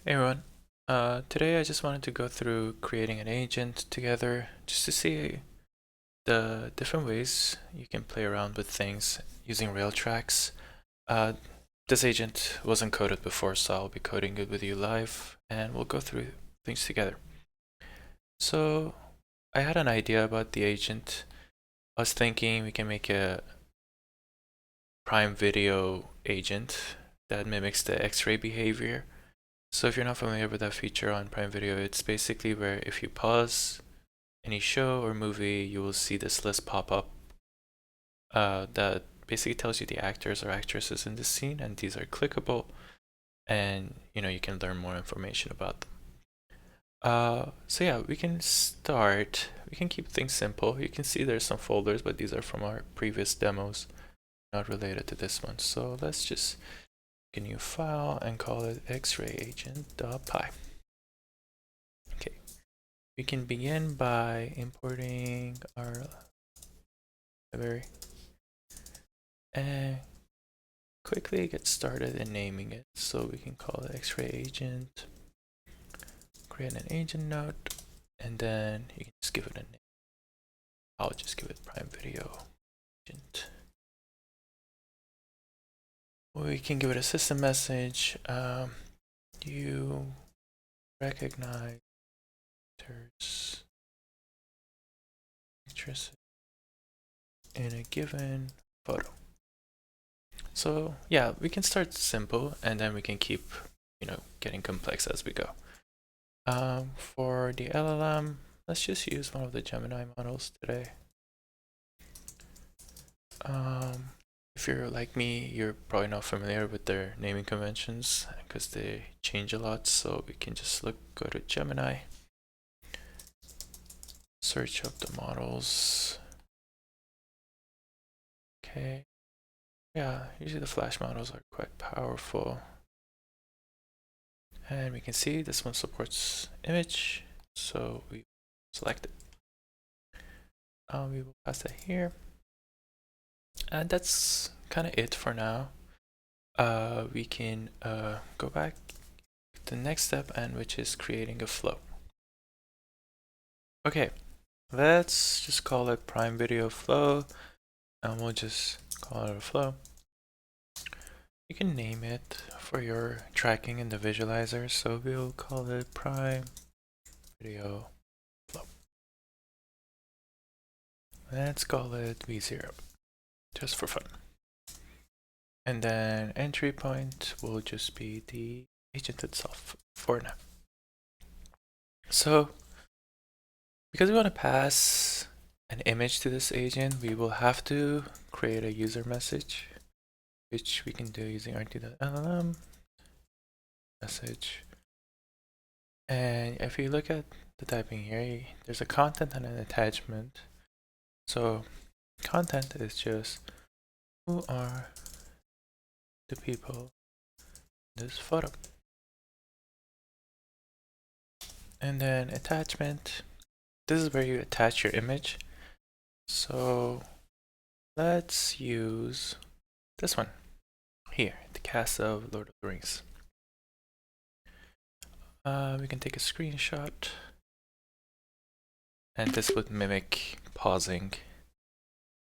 Hey everyone. Today I just wanted to go through creating an agent together just to see the different ways you can play around with things using rail tracks. Uh, this agent wasn't coded before, so I'll be coding it with you live and we'll go through things together. So I had an idea about the agent. I was thinking we can make a prime video agent that mimics the X-ray behavior. So if you're not familiar with that feature on Prime Video, it's basically where if you pause any show or movie, you will see this list pop up that basically tells you the actors or actresses in the scene, and these are clickable, and you can learn more information about them. So yeah, we can start. We can keep things simple. You can see there's some folders, but these are from our previous demos, not related to this one. So let's just make a new file and call it xray_agent.py. Okay. We can begin by importing our library and quickly get started in naming it. So we can call it xray agent, create an agent node, and then you can just give it a name. I'll just give it prime video agent. We can give it a system message. Do you recognize actors in a given photo? So yeah, we can start simple and then we can keep, getting complex as we go. For the LLM, let's just use one of the Gemini models today. If you're like me, you're probably not familiar with their naming conventions because they change a lot. So we can just go to Gemini, search up the models. Okay. Yeah, usually the Flash models are quite powerful. And we can see this one supports image, so we select it. We will pass that here. And that's kind of it for now. We can go back to the next step, and which is creating a flow. Okay, let's just call it prime video flow, and we'll just call it a flow. You can name it for your tracking in the visualizer, so we'll call it prime video flow. Let's call it v0, just for fun. And then entry point will just be the agent itself for now. So because we want to pass an image to this agent, we will have to create a user message, which we can do using rt.llm message. And if you look at the typing here, there's a content and an attachment. So content is just who are the people in this photo. And then attachment, this is where you attach your image. So let's use this one here, the cast of Lord of the Rings. We can take a screenshot, and this would mimic pausing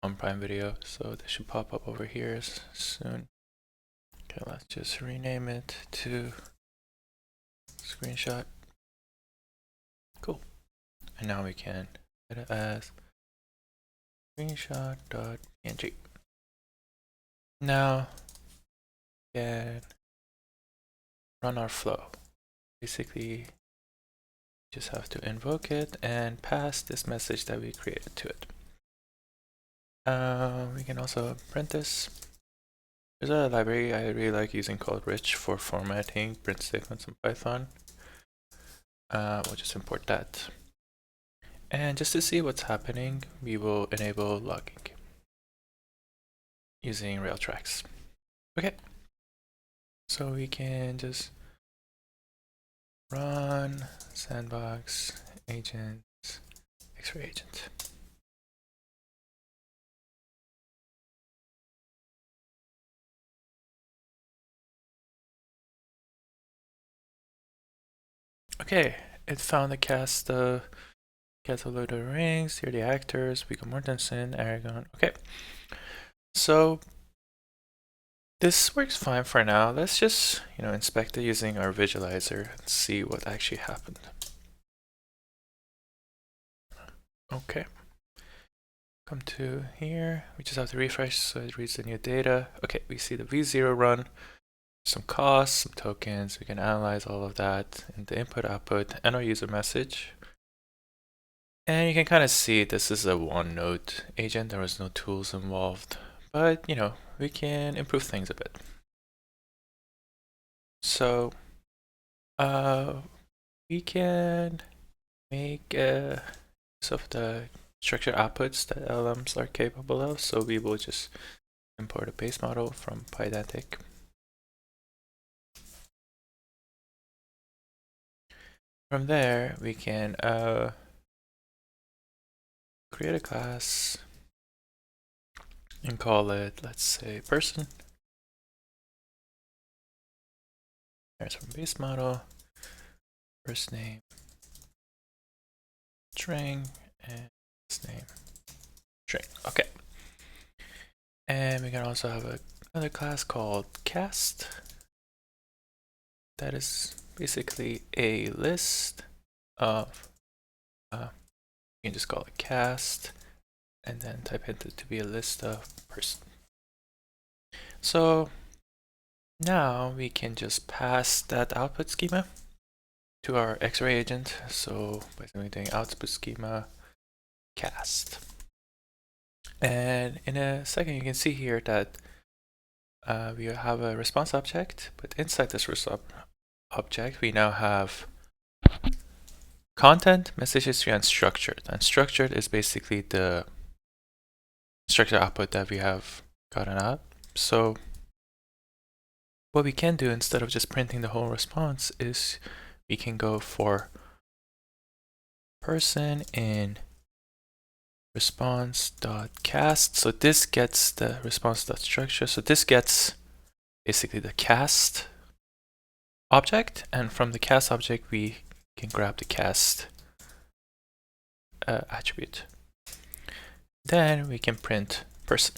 on Prime Video, so this should pop up over here soon. Okay, let's just rename it to screenshot. Cool. And now we can get it as screenshot.png. Now we can run our flow. Basically, just have to invoke it and pass this message that we created to it. We can also print this. There's a library I really like using called Rich for formatting print statements in Python. We'll just import that. And just to see what's happening, we will enable logging using rail tracks. Okay, so we can just run sandbox agent xray agent. Okay, it found the cast of Lord of the Rings. Here are the actors: Viggo Mortensen, Aragorn. Okay, so this works fine for now. Let's just, inspect it using our visualizer and see what actually happened. Okay. Come to here. We just have to refresh so it reads the new data. Okay, we see the V0 run, some costs, some tokens. We can analyze all of that in the input, output, and our user message. And you can kind of see this is a one node agent. There was no tools involved, but we can improve things a bit. So we can make use of the structured outputs that LLMs are capable of. So we will just import a base model from Pydantic. From there, we can create a class and call it, let's say, person. There's from base model, first name, string, and last name, string. Okay. And we can also have another class called cast. That is basically a list of, you can just call it cast, and then type it to be a list of person. So now we can just pass that output schema to our xray agent. So by simply doing output schema cast. And in a second, you can see here that we have a response object, but inside this response object, we now have content, message history, and structured. And structured is basically the structured output that we have gotten out. So what we can do instead of just printing the whole response is we can go for person in response.cast. So this gets the response.structure. So this gets basically the cast object, and from the cast object we can grab the cast attribute. Then we can print person.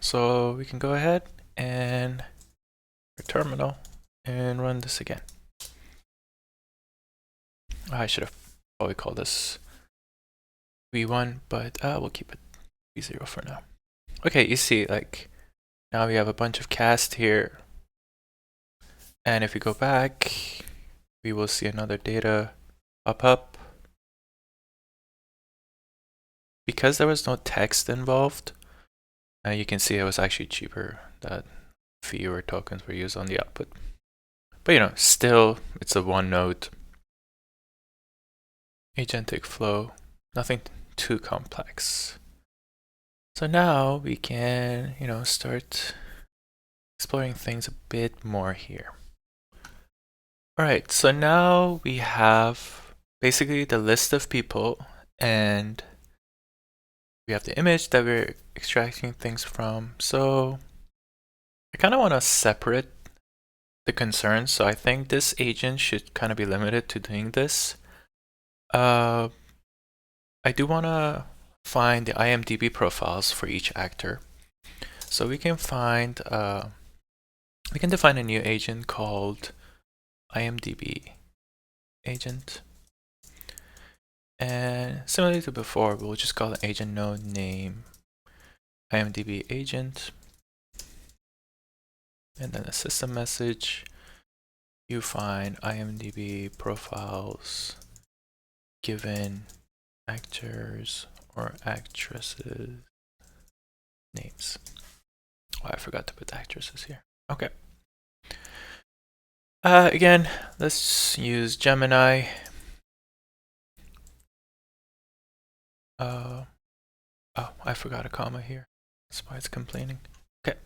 So we can go ahead and our terminal and run this again. I should have probably called this V1, but we'll keep it V0 for now. Okay, you see, like, now we have a bunch of cast here. And if we go back, we will see another data pop up. Because there was no text involved, you can see it was actually cheaper that fewer tokens were used on the output. But still, it's a one node agentic flow, nothing too complex. So now we can, start exploring things a bit more here. All right, so now we have basically the list of people, and we have the image that we're extracting things from. So I kind of want to separate the concerns. So I think this agent should kind of be limited to doing this. I do want to find the IMDb profiles for each actor. So we can find, we can define a new agent called IMDb agent. And similarly to before, we'll just call the agent node name IMDb agent. And then a system message, you find IMDb profiles given actors or actresses names. Oh, I forgot to put actresses here. Okay. Again, let's use Gemini. Oh, I forgot a comma here. That's why it's complaining. Okay.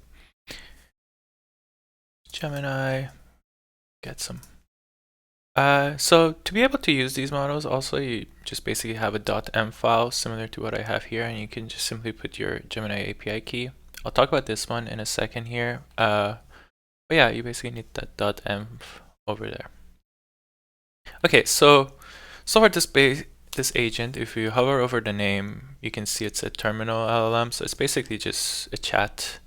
Gemini, get some. So to be able to use these models, also you just basically have a .m file similar to what I have here, and you can just simply put your Gemini API key. I'll talk about this one in a second here. But yeah, you basically need that .m over there. Okay, so for this agent, if you hover over the name, you can see it's a terminal LLM. So it's basically just a chat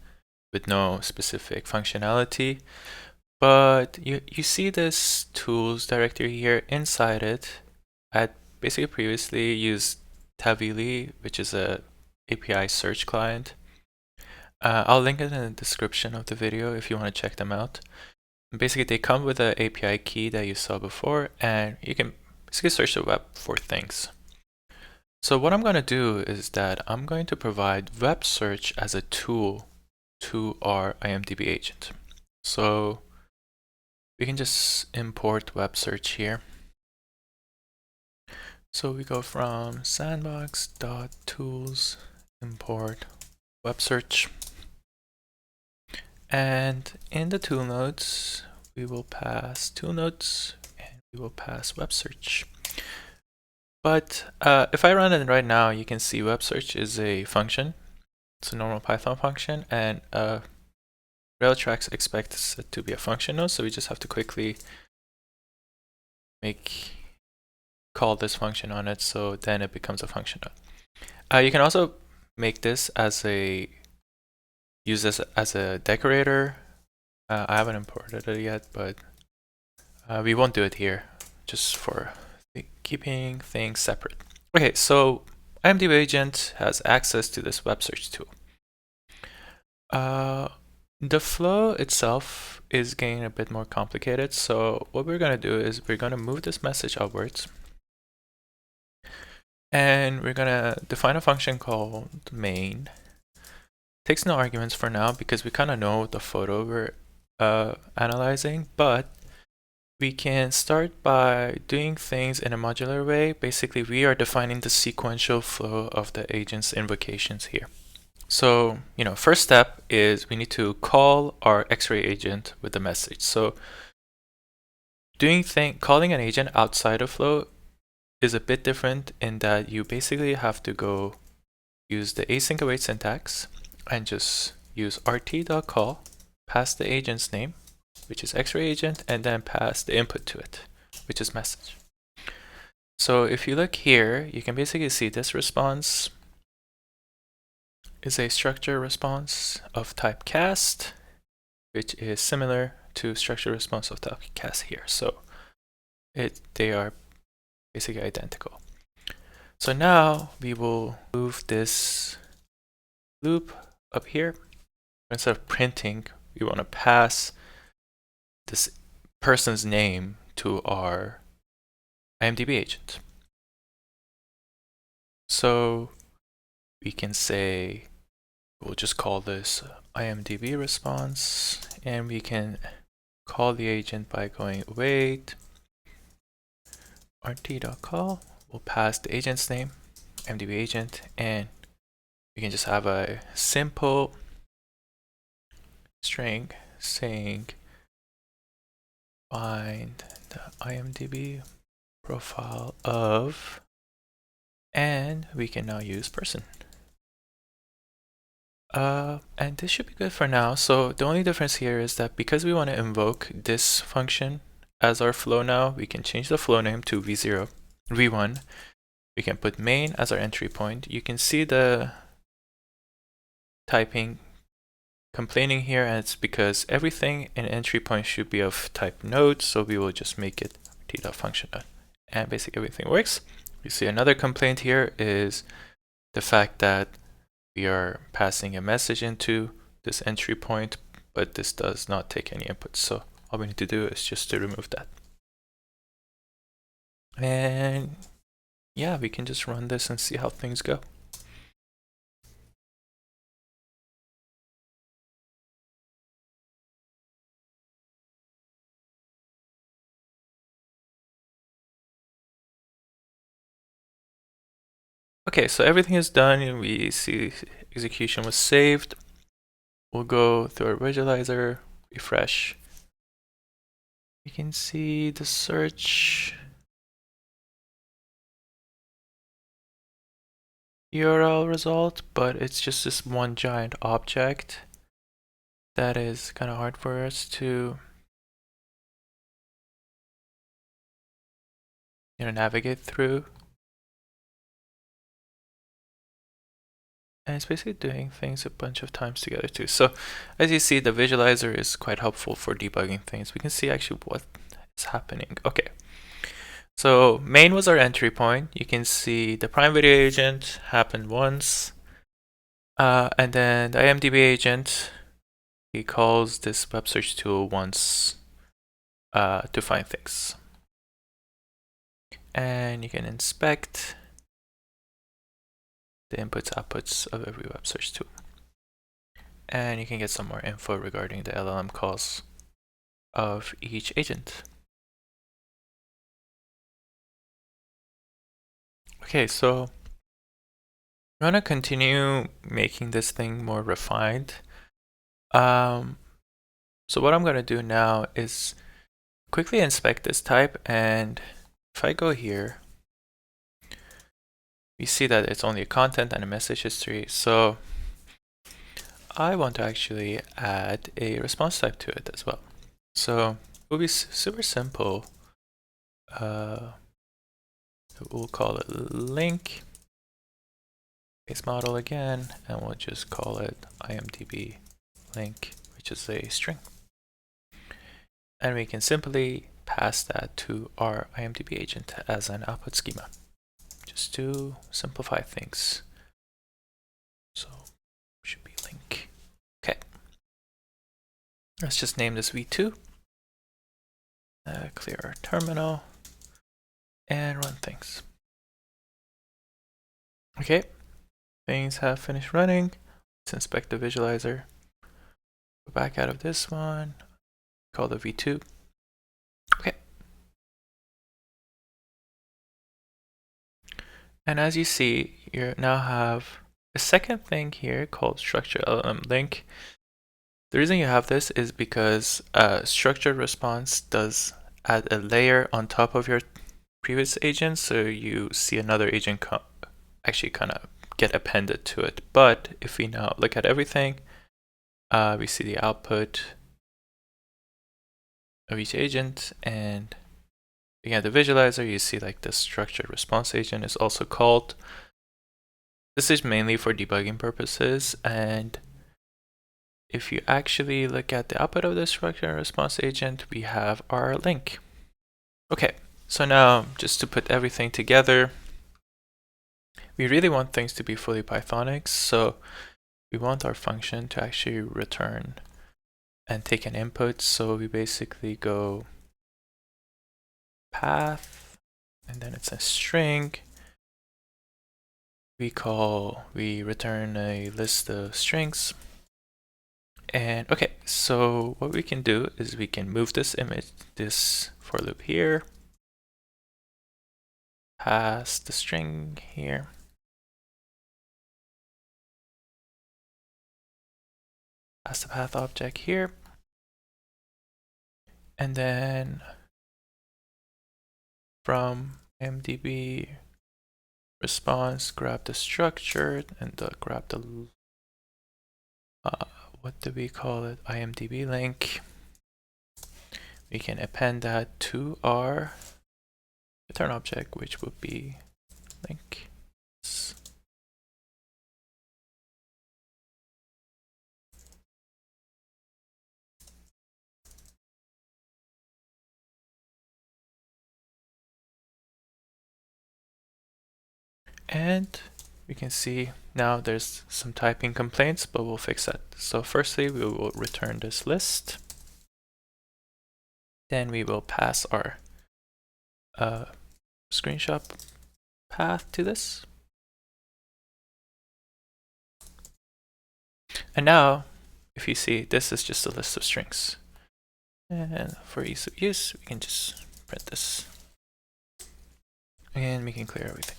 with no specific functionality. But you see this tools directory here. Inside it, I had basically previously used Tavili, which is a API search client. I'll link it in the description of the video if you want to check them out. Basically, they come with an API key that you saw before, and you can basically search the web for things. So what I'm going to do is that I'm going to provide web search as a tool to our IMDb agent. So we can just import web search here. So we go from sandbox.tools import web search. And in the tool nodes, we will pass tool nodes and we will pass web search. But if I run it right now, you can see web search is a function. It's a normal Python function, and Railtracks expects it to be a function node, so we just have to quickly call this function on it, so then it becomes a function node. You can also make this use this as a decorator. I haven't imported it yet, but we won't do it here, just for keeping things separate. Okay, so IMDb agent has access to this web search tool. The flow itself is getting a bit more complicated, so what we're going to do is we're going to move this message upwards, and we're going to define a function called main. Takes no arguments for now because we kind of know the photo we're analyzing, but we can start by doing things in a modular way. Basically, we are defining the sequential flow of the agent's invocations here. So, first step is we need to call our xray agent with the message. So calling an agent outside of flow is a bit different in that you basically have to go use the async await syntax and just use rt.call, pass the agent's name, which is xray agent, and then pass the input to it, which is message. So if you look here, you can basically see this response is a structure response of type cast, which is similar to structure response of type cast here. So they are basically identical. So now we will move this loop up here. Instead of printing, we want to pass this person's name to our IMDb agent. So we can say, we'll just call this IMDb response, and we can call the agent by going await rt.call. We'll pass the agent's name, IMDb agent, and we can just have a simple string saying find the IMDb profile of, and we can now use person. And this should be good for now. So the only difference here is that because we want to invoke this function as our flow now, we can change the flow name to v0, v1. We can put main as our entry point. You can see the typing complaining here, and it's because everything in entry point should be of type node, so we will just make it t.function node, and basically everything works. You see another complaint here is the fact that we are passing a message into this entry point, but this does not take any input. So all we need to do is just to remove that. And yeah, we can just run this and see how things go. Okay, so everything is done, and we see execution was saved. We'll go through our visualizer, refresh. You can see the search URL result, but it's just this one giant object that is kind of hard for us to navigate through. And it's basically doing things a bunch of times together too. So as you see, the visualizer is quite helpful for debugging things. We can see actually what is happening. Okay. So main was our entry point. You can see the prime video agent happened once. And then the IMDb agent, he calls this web search tool once to find things. And you can inspect the inputs outputs of every web search tool. And you can get some more info regarding the LLM calls of each agent. Okay, so I'm gonna continue making this thing more refined. So what I'm gonna do now is quickly inspect this type, and if I go here, we see that it's only a content and a message history. So I want to actually add a response type to it as well. So it will be super simple. We'll call it link base model again, and we'll just call it IMDb link, which is a string. And we can simply pass that to our IMDb agent as an output schema, just to simplify things. So should be link. Okay. Let's just name this v2. Clear our terminal and run things. Okay, things have finished running. Let's inspect the visualizer. Go back out of this one, call the v2. Okay. And as you see, you now have a second thing here called structured LLM link. The reason you have this is because structured response does add a layer on top of your previous agent, so you see another agent actually kind of get appended to it. But if we now look at everything, we see the output of each agent, and again, the visualizer, you see like the structured response agent is also called. This is mainly for debugging purposes, and if you actually look at the output of the structured response agent, we have our link. Okay, so now just to put everything together, we really want things to be fully Pythonic, so we want our function to actually return and take an input. So we basically go path, and then it's a string. We return a list of strings. And okay, so what we can do is we can move this image, this for loop here, pass the string here, pass the path object here, and then from MDB response, grab the structure and grab the what do we call it? IMDb link. We can append that to our return object, which would be link. And we can see now there's some typing complaints, but we'll fix that. So firstly, we will return this list. Then we will pass our screenshot path to this. And now, if you see, this is just a list of strings. And for ease of use, we can just print this. And we can clear everything.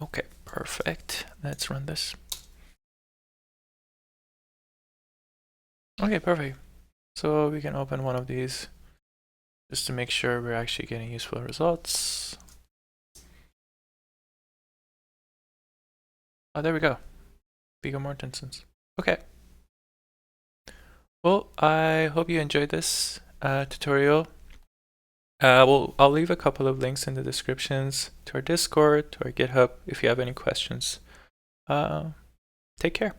Okay, perfect. Let's run this. Okay, perfect. So we can open one of these just to make sure we're actually getting useful results. Oh, there we go. Viggo Mortensen's. Okay. Well, I hope you enjoyed this tutorial. Well, I'll leave a couple of links in the descriptions to our Discord, to our GitHub, if you have any questions. Take care.